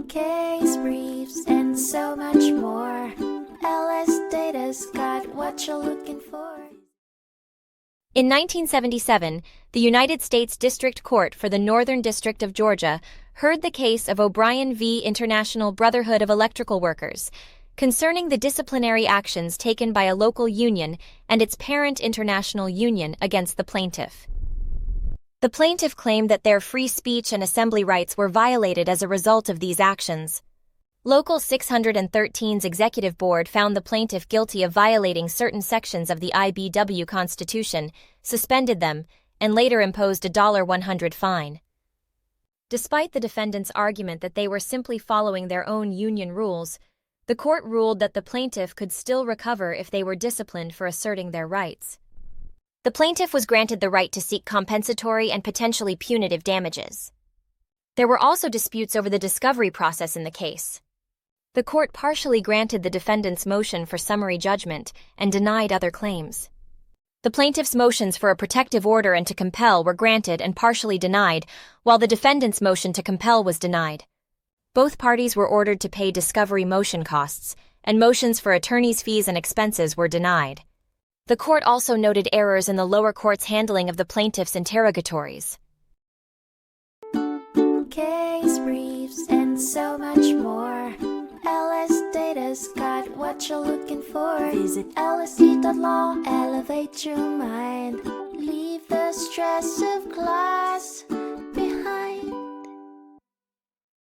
case briefs, and so much more. LSData's got what you're looking for. In 1977, the United States District Court for the Northern District of Georgia heard the case of O'Brien v. International Brotherhood of Electrical Workers concerning the disciplinary actions taken by a local union and its parent international union against the plaintiff. The plaintiff claimed that their free speech and assembly rights were violated as a result of these actions. Local 613's executive board found the plaintiff guilty of violating certain sections of the IBW Constitution, suspended them, and later imposed a $100 fine. Despite the defendant's argument that they were simply following their own union rules, the court ruled that the plaintiff could still recover if they were disciplined for asserting their rights. The plaintiff was granted the right to seek compensatory and potentially punitive damages. There were also disputes over the discovery process in the case. The court partially granted the defendant's motion for summary judgment and denied other claims. The plaintiff's motions for a protective order and to compel were granted and partially denied, while the defendant's motion to compel was denied. Both parties were ordered to pay discovery motion costs, and motions for attorney's fees and expenses were denied. The court also noted errors in the lower court's handling of the plaintiff's interrogatories. Case briefs, and so much more. LSData's got what you're looking for. Visit lsd.law, elevate your mind. Leave the stress of class.